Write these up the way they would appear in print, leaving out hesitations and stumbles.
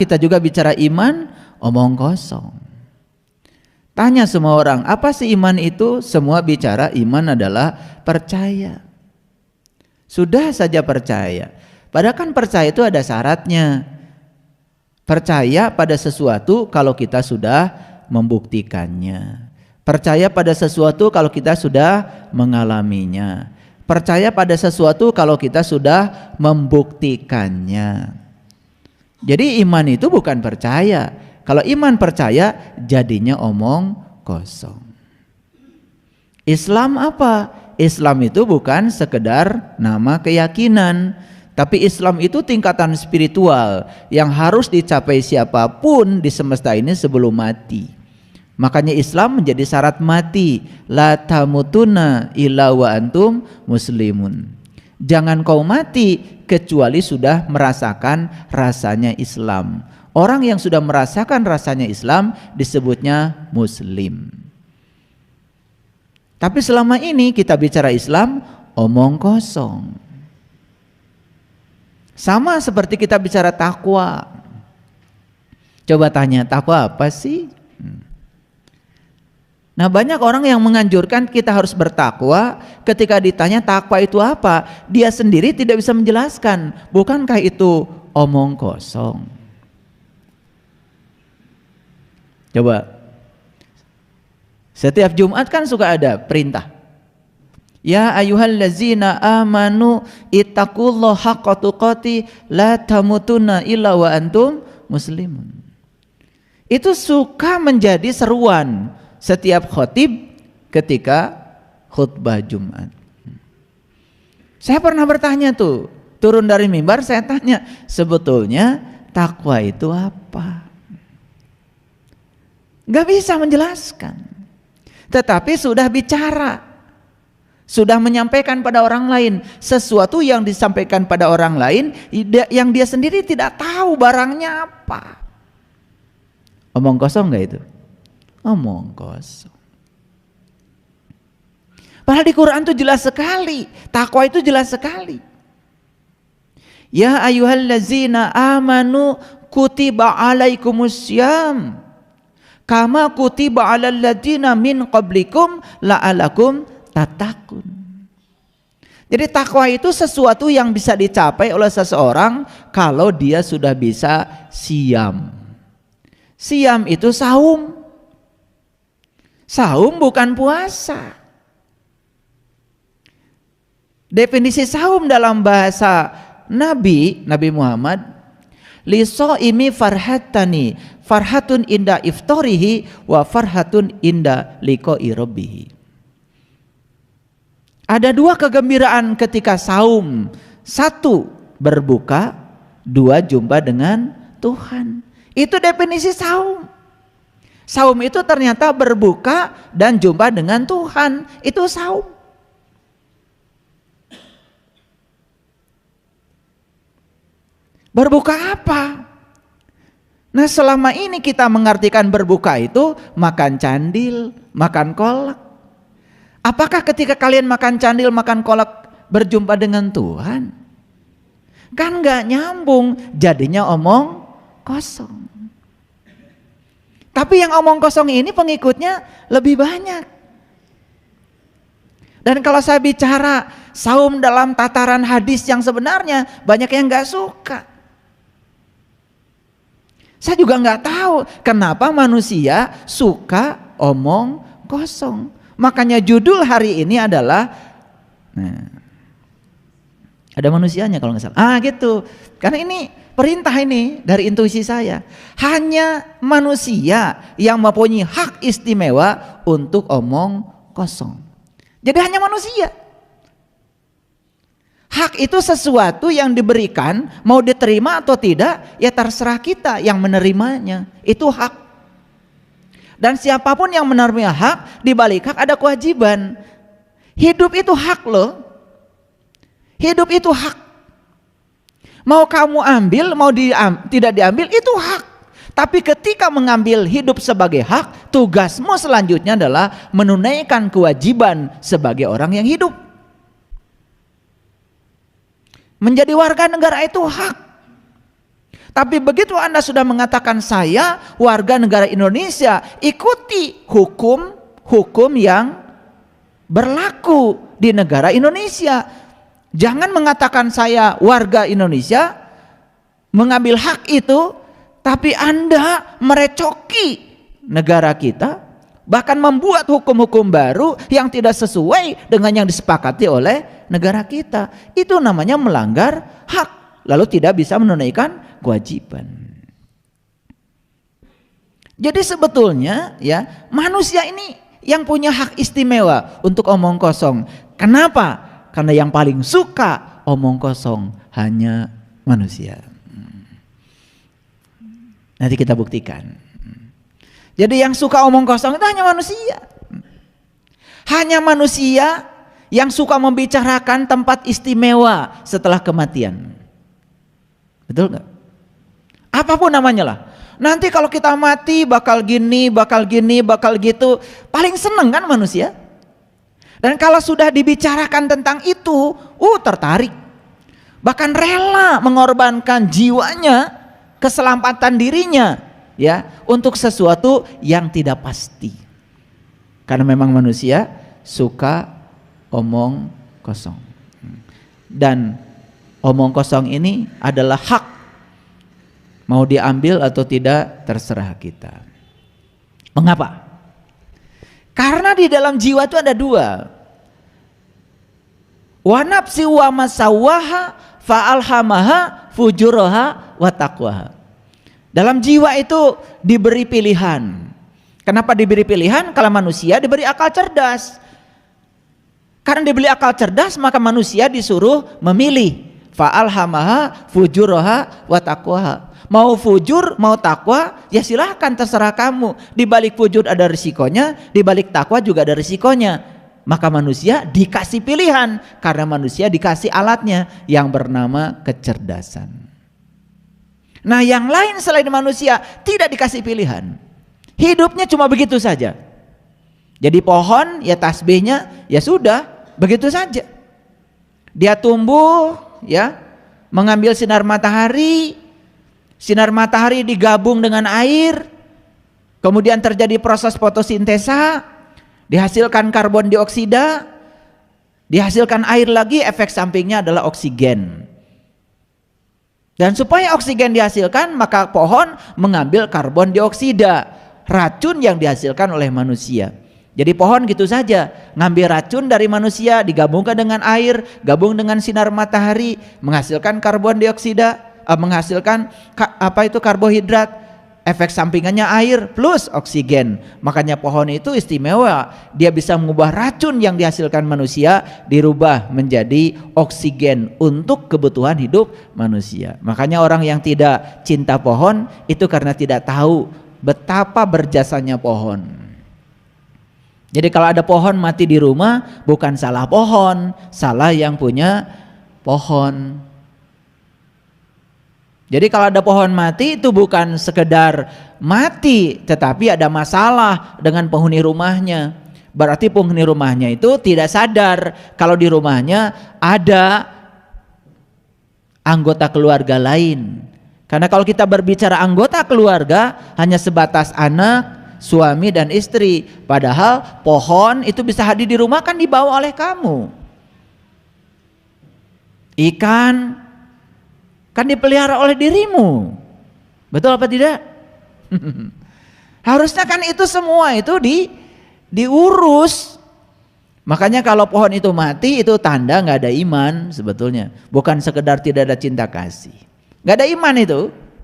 Kita juga bicara iman, omong kosong. Tanya semua orang, apa sih iman itu? Semua bicara iman adalah percaya. Sudah saja percaya. Padahal kan percaya itu ada syaratnya. Percaya pada sesuatu kalau kita sudah membuktikannya. Percaya pada sesuatu kalau kita sudah mengalaminya. Percaya pada sesuatu kalau kita sudah membuktikannya. Jadi iman itu bukan percaya. Kalau iman percaya jadinya omong kosong. Islam apa? Islam itu bukan sekedar nama keyakinan, tapi Islam itu tingkatan spiritual yang harus dicapai siapapun di semesta ini sebelum mati. Makanya Islam menjadi syarat mati. La tamutunna illa wa antum muslimun. Jangan kau mati kecuali sudah merasakan rasanya Islam. Orang yang sudah merasakan rasanya Islam disebutnya muslim. Tapi selama ini kita bicara Islam omong kosong. Sama seperti kita bicara takwa. Coba tanya, takwa apa sih? Nah, banyak orang yang menganjurkan kita harus bertakwa. Ketika ditanya takwa itu apa, dia sendiri tidak bisa menjelaskan. Bukankah itu omong kosong? Coba, setiap Jumat kan suka ada perintah. Ya ayyuhallazina amanu ittaqullaha haqqa tuqatih la tamutunna illa wa antum muslimun. Itu suka menjadi seruan setiap khotib ketika khutbah Jumat. Saya pernah bertanya tuh, turun dari mimbar saya tanya, sebetulnya takwa itu apa? Gak bisa menjelaskan. Tetapi sudah bicara, sudah menyampaikan pada orang lain sesuatu yang disampaikan pada orang lain yang dia sendiri tidak tahu barangnya apa. Omong kosong gak itu? Omong kosong. Padahal di Quran itu jelas sekali, takwa itu jelas sekali. Ya ayyuhallazina amanu kutiba alaikumussyam kama kutiba alal ladzina min qablikum la'alakum tattaqun. Jadi takwa itu sesuatu yang bisa dicapai oleh seseorang kalau dia sudah bisa siam. Siam itu saum. Saum bukan puasa. Definisi saum dalam bahasa Nabi Muhammad, lisoimi farhatani, farhatun inda iftarihi wa farhatun inda liqa'i rabbih. Ada dua kegembiraan ketika saum. Satu, berbuka. Dua, jumpa dengan Tuhan. Itu definisi saum. Saum itu ternyata berbuka dan jumpa dengan Tuhan. Itu saum. Berbuka apa? Nah, selama ini kita mengartikan berbuka itu makan candil, makan kolak. Apakah ketika kalian makan candil, makan kolak berjumpa dengan Tuhan? Kan gak nyambung, jadinya omong kosong. Tapi yang omong kosong ini pengikutnya lebih banyak. Dan kalau saya bicara saum dalam tataran hadis yang sebenarnya, banyak yang gak suka. Saya juga nggak tahu kenapa manusia suka omong kosong. Makanya judul hari ini adalah, nah, ada manusianya kalau nggak salah. Gitu. Karena ini perintah ini dari intuisi saya. Hanya manusia yang mempunyai hak istimewa untuk omong kosong. Jadi hanya manusia. Hak itu sesuatu yang diberikan, mau diterima atau tidak, ya terserah kita yang menerimanya. Itu hak. Dan siapapun yang menerima hak, di balik hak ada kewajiban. Hidup itu hak loh. Hidup itu hak. Mau kamu ambil, mau tidak diambil, itu hak. Tapi ketika mengambil hidup sebagai hak, tugasmu selanjutnya adalah menunaikan kewajiban sebagai orang yang hidup. Menjadi warga negara itu hak. Tapi begitu Anda sudah mengatakan saya warga negara Indonesia, ikuti hukum yang berlaku di negara Indonesia. Jangan mengatakan saya warga Indonesia, mengambil hak itu, tapi Anda merecoki negara kita, bahkan membuat hukum-hukum baru yang tidak sesuai dengan yang disepakati oleh negara kita. Itu namanya melanggar hak, lalu tidak bisa menunaikan kewajiban. Jadi sebetulnya ya, manusia ini yang punya hak istimewa untuk omong kosong. Kenapa? Karena yang paling suka omong kosong hanya manusia. Nanti kita buktikan. Jadi yang suka omong kosong itu hanya manusia. Hanya manusia yang suka membicarakan tempat istimewa setelah kematian. Betul nggak? Apapun namanya lah. Nanti kalau kita mati bakal gini, bakal gini, bakal gitu. Paling seneng kan manusia. Dan kalau sudah dibicarakan tentang itu, tertarik. Bahkan rela mengorbankan jiwanya, keselamatan dirinya, ya, untuk sesuatu yang tidak pasti. Karena memang manusia suka omong kosong. Dan omong kosong ini adalah hak. Mau diambil atau tidak terserah kita. Mengapa? Karena di dalam jiwa itu ada dua. Wa nafsi wa masawwaha fa'alhamaha fujuraha wa taqwaha. Dalam jiwa itu diberi pilihan. Kenapa diberi pilihan? Kalau manusia diberi akal cerdas. Karena diberi akal cerdas, maka manusia disuruh memilih. Fa'alhamaha fujuraha wa taqwaha. Mau fujur, mau takwa, ya silahkan, terserah kamu. Di balik fujur ada risikonya, di balik takwa juga ada risikonya. Maka manusia dikasih pilihan, karena manusia dikasih alatnya yang bernama kecerdasan. Nah, yang lain selain manusia tidak dikasih pilihan. Hidupnya cuma begitu saja. Jadi pohon, ya tasbihnya, ya sudah, begitu saja. Dia tumbuh, ya, mengambil sinar matahari. Sinar matahari digabung dengan air, kemudian terjadi proses fotosintesa, dihasilkan karbon dioksida, dihasilkan air lagi, efek sampingnya adalah oksigen. Dan supaya oksigen dihasilkan, maka pohon mengambil karbon dioksida, racun yang dihasilkan oleh manusia. Jadi pohon gitu saja, ngambil racun dari manusia, digabungkan dengan air, gabung dengan sinar matahari, menghasilkan karbon dioksida, menghasilkan karbohidrat, efek sampingannya air plus oksigen. Makanya pohon itu istimewa, dia bisa mengubah racun yang dihasilkan manusia dirubah menjadi oksigen untuk kebutuhan hidup manusia. Makanya orang yang tidak cinta pohon itu karena tidak tahu betapa berjasanya pohon. Jadi kalau ada pohon mati di rumah, bukan salah pohon, salah yang punya pohon. Jadi kalau ada pohon mati itu bukan sekedar mati, tetapi ada masalah dengan penghuni rumahnya. Berarti penghuni rumahnya itu tidak sadar kalau di rumahnya ada anggota keluarga lain. Karena kalau kita berbicara anggota keluarga hanya sebatas anak, suami dan istri. Padahal pohon itu bisa hadir di rumah kan dibawa oleh kamu. Ikan kan dipelihara oleh dirimu. Betul apa tidak? Harusnya kan itu semua itu diurus. Makanya kalau pohon itu mati itu tanda nggak ada iman sebetulnya. Bukan sekedar tidak ada cinta kasih. Nggak ada iman itu,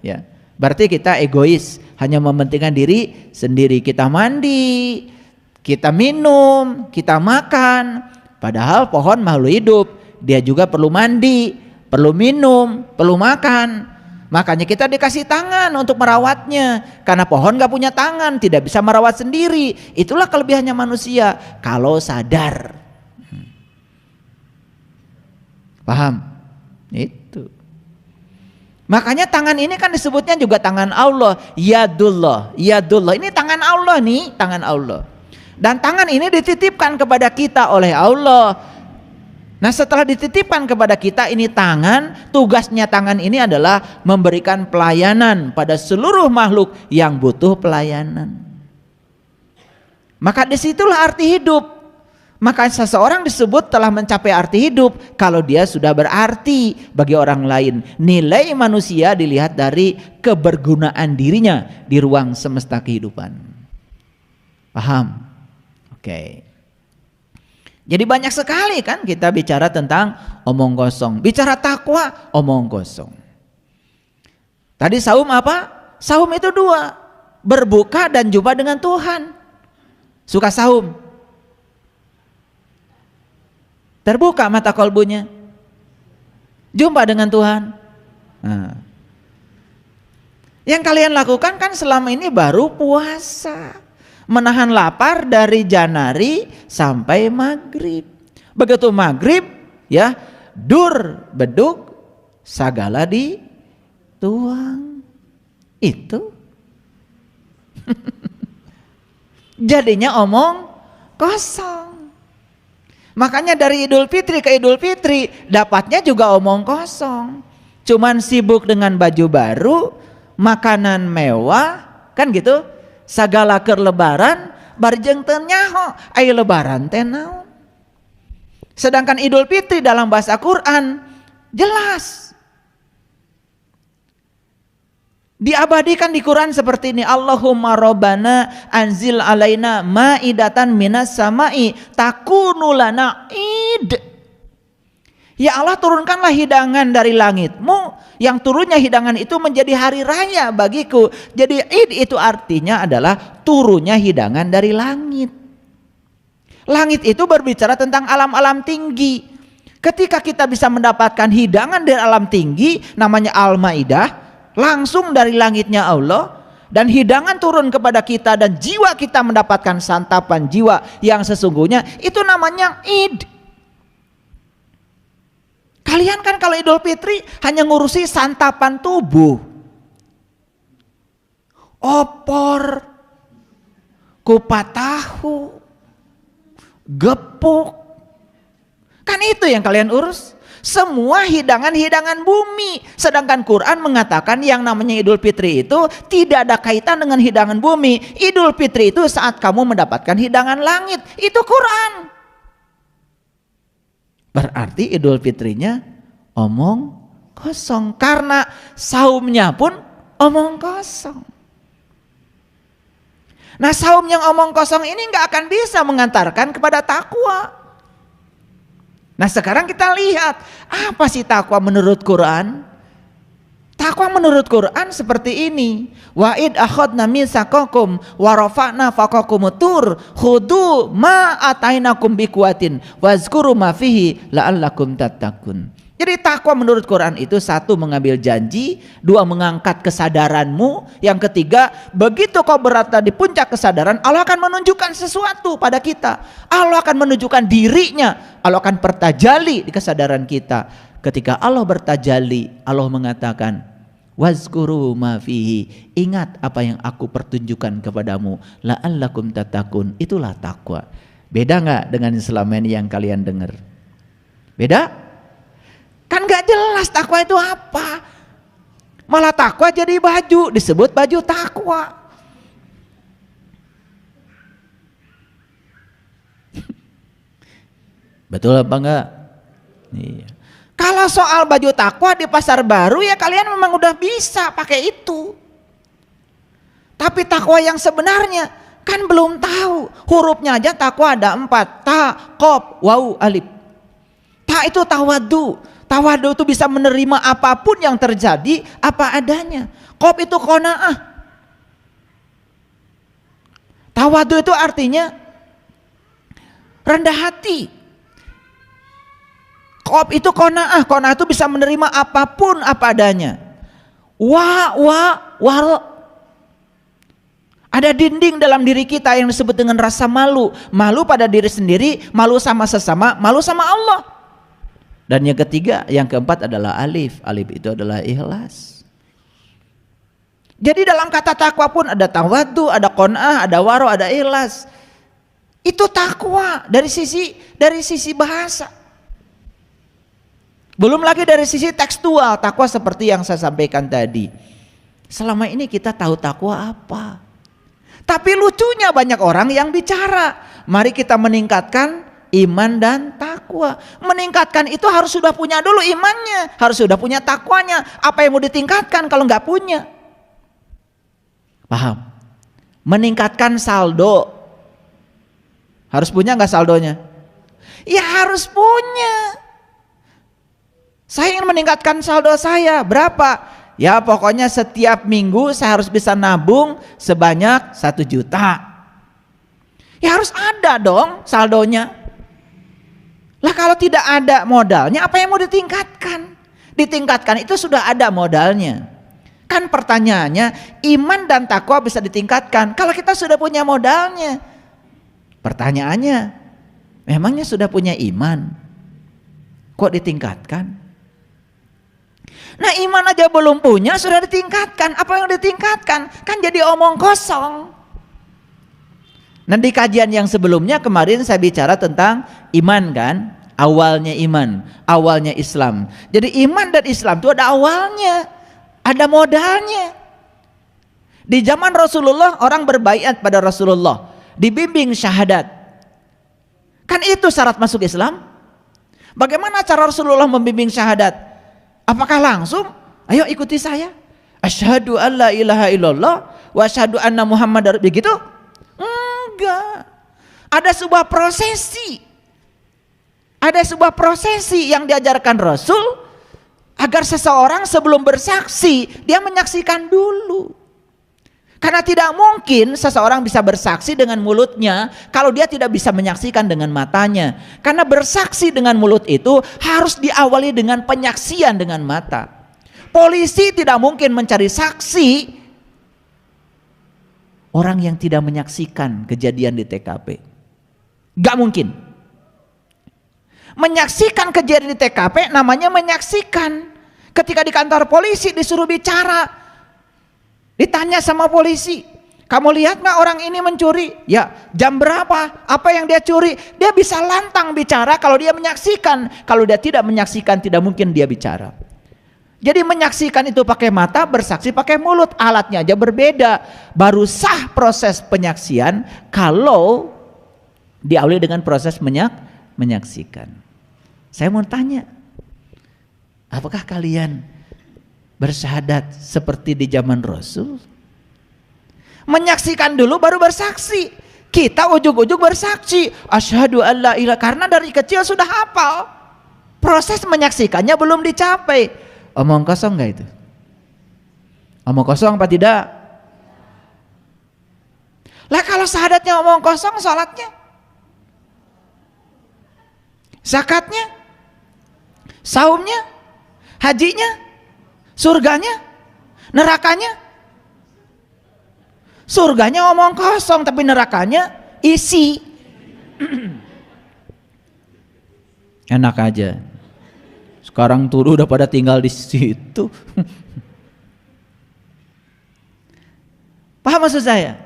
ya. Berarti kita egois, hanya mementingkan diri sendiri. Kita mandi, kita minum, kita makan. Padahal pohon makhluk hidup, dia juga perlu mandi, perlu minum, perlu makan. Makanya kita dikasih tangan untuk merawatnya. Karena pohon gak punya tangan, tidak bisa merawat sendiri. Itulah kelebihannya manusia kalau sadar. Paham? Itu. Makanya tangan ini kan disebutnya juga tangan Allah. Yadullah, yadullah. Ini tangan Allah nih, tangan Allah. Dan tangan ini dititipkan kepada kita oleh Allah. Nah, setelah dititipkan kepada kita ini tangan, tugasnya tangan ini adalah memberikan pelayanan pada seluruh makhluk yang butuh pelayanan. Maka disitulah arti hidup. Maka seseorang disebut telah mencapai arti hidup kalau dia sudah berarti bagi orang lain. Nilai manusia dilihat dari kebergunaan dirinya di ruang semesta kehidupan. Paham? Oke. Jadi banyak sekali kan kita bicara tentang omong kosong. Bicara takwa, omong kosong. Tadi saum apa? Saum itu dua. Berbuka dan jumpa dengan Tuhan. Suka saum? Terbuka mata kolbunya. Jumpa dengan Tuhan. Nah. Yang kalian lakukan kan selama ini baru puasa. Menahan lapar dari Janari sampai maghrib. Begitu maghrib ya, dur beduk sagala dituang. Itu jadinya omong kosong. Makanya dari Idul Fitri ke Idul Fitri dapatnya juga omong kosong. Cuman sibuk dengan baju baru, makanan mewah, kan gitu. Sagala keur lebaran barjeng teu nyaho aya lebaran teh naon. Sedangkan Idul Fitri dalam bahasa Quran jelas diabadikan di Quran seperti ini. Allahumma rabbana anzil alaina maidatan minas samai takunu lana id. Ya Allah, turunkanlah hidangan dari langitmu, yang turunnya hidangan itu menjadi hari raya bagiku. Jadi id itu artinya adalah turunnya hidangan dari langit. Langit itu berbicara tentang alam-alam tinggi. Ketika kita bisa mendapatkan hidangan dari alam tinggi, namanya Al-Maidah, langsung dari langitnya Allah, dan hidangan turun kepada kita dan jiwa kita mendapatkan santapan jiwa yang sesungguhnya, itu namanya id. Kalian kan kalau Idul Fitri hanya ngurusi santapan tubuh. Opor, kupat tahu, gepuk. Kan itu yang kalian urus. Semua hidangan-hidangan bumi. Sedangkan Quran mengatakan yang namanya Idul Fitri itu tidak ada kaitan dengan hidangan bumi. Idul Fitri itu saat kamu mendapatkan hidangan langit. Itu Quran. Berarti Idul Fitrinya omong kosong. Karena saumnya pun omong kosong. Nah, saum yang omong kosong ini gak akan bisa mengantarkan kepada takwa. Nah, sekarang kita lihat apa sih takwa menurut Quran? Takwa menurut Quran seperti ini. Wa id akhadna mitsaqakum wa rafa'na fawqakumut tur khudu ma atainakum biquwatin wazkuru ma fihi la'allakum tattaqun. Jadi takwa menurut Quran itu satu, mengambil janji, dua, mengangkat kesadaranmu, yang ketiga, begitu kau berada di puncak kesadaran, Allah akan menunjukkan sesuatu pada kita. Allah akan menunjukkan dirinya, Allah akan bertajali di kesadaran kita. Ketika Allah bertajali, Allah mengatakan, wazkuru ma fihi, ingat apa yang aku pertunjukkan kepadamu, la'allakum tattaqun. Itulah takwa. Beda nggak dengan selama ini yang kalian dengar? Beda? Kan nggak jelas takwa itu apa. Malah takwa jadi baju, disebut baju takwa. Betul apa enggak? Iya. Kalau soal baju takwa di pasar baru ya kalian memang udah bisa pakai itu. Tapi takwa yang sebenarnya kan belum tahu. Hurufnya aja takwa ada 4. Ta, qaf, waw, alif. Ta itu tawadu. Tawadu itu bisa menerima apapun yang terjadi apa adanya. Qaf itu qanaah. Tawadu itu artinya rendah hati. Qaf itu qanaah. Qanaah itu bisa menerima apapun apa adanya. Wal. Ada dinding dalam diri kita yang disebut dengan rasa malu. Malu pada diri sendiri, malu sama sesama, malu sama Allah. Dan yang ketiga, yang keempat adalah alif. Alif itu adalah ikhlas. Jadi dalam kata takwa pun ada tawadu, ada qanaah, ada waro, ada ikhlas. Itu takwa dari sisi bahasa. Belum lagi dari sisi tekstual, takwa seperti yang saya sampaikan tadi. Selama ini kita tahu takwa apa? Tapi lucunya banyak orang yang bicara, mari kita meningkatkan iman dan takwa. Meningkatkan itu harus sudah punya dulu imannya, harus sudah punya takwanya. Apa yang mau ditingkatkan kalau nggak punya? Paham? Meningkatkan saldo, harus punya nggak saldonya? Ya harus punya. Saya ingin meningkatkan saldo saya, berapa? Ya pokoknya setiap minggu saya harus bisa nabung sebanyak 1 juta. Ya harus ada dong saldonya. Lah kalau tidak ada modalnya, apa yang mau ditingkatkan? Ditingkatkan itu sudah ada modalnya. Kan pertanyaannya, iman dan takwa bisa ditingkatkan kalau kita sudah punya modalnya. Pertanyaannya, memangnya sudah punya iman, kok ditingkatkan? Nah iman aja belum punya sudah ditingkatkan. Apa yang ditingkatkan? Kan jadi omong kosong. Nah di kajian yang sebelumnya kemarin saya bicara tentang iman kan. Awalnya iman, awalnya Islam. Jadi iman dan Islam itu ada awalnya, ada modalnya. Di zaman Rasulullah orang berbaiat pada Rasulullah, dibimbing syahadat. Kan itu syarat masuk Islam. Bagaimana cara Rasulullah membimbing syahadat? Apakah langsung? Ayo ikuti saya. Asyhadu an la ilaha illallah wa asyhadu anna Muhammadar begitu? Enggak. Ada sebuah prosesi. Ada sebuah prosesi yang diajarkan Rasul agar seseorang sebelum bersaksi dia menyaksikan dulu. Karena tidak mungkin seseorang bisa bersaksi dengan mulutnya kalau dia tidak bisa menyaksikan dengan matanya. Karena bersaksi dengan mulut itu harus diawali dengan penyaksian dengan mata. Polisi tidak mungkin mencari saksi orang yang tidak menyaksikan kejadian di TKP. Gak mungkin. Menyaksikan kejadian di TKP namanya menyaksikan. Ketika di kantor polisi disuruh bicara, ditanya sama polisi, kamu lihat nggak orang ini mencuri? Ya, jam berapa? Apa yang dia curi? Dia bisa lantang bicara kalau dia menyaksikan. Kalau dia tidak menyaksikan, tidak mungkin dia bicara. Jadi menyaksikan itu pakai mata, bersaksi pakai mulut. Alatnya aja berbeda. Baru sah proses penyaksian kalau diawali dengan proses menyaksikan. Saya mau tanya, apakah kalian bersyahadat seperti di zaman Rasul? Menyaksikan dulu baru bersaksi. Kita ujug-ujug bersaksi asyhadu alla ilaha, karena dari kecil sudah hafal. Proses menyaksikannya belum dicapai. Omong kosong enggak itu? Omong kosong apa tidak? Lah kalau syahadatnya omong kosong, salatnya, zakatnya, saumnya, hajinya, surganya, nerakanya. Surganya omong kosong tapi nerakanya isi. Enak aja. Sekarang tuh udah pada tinggal di situ. Paham maksud saya?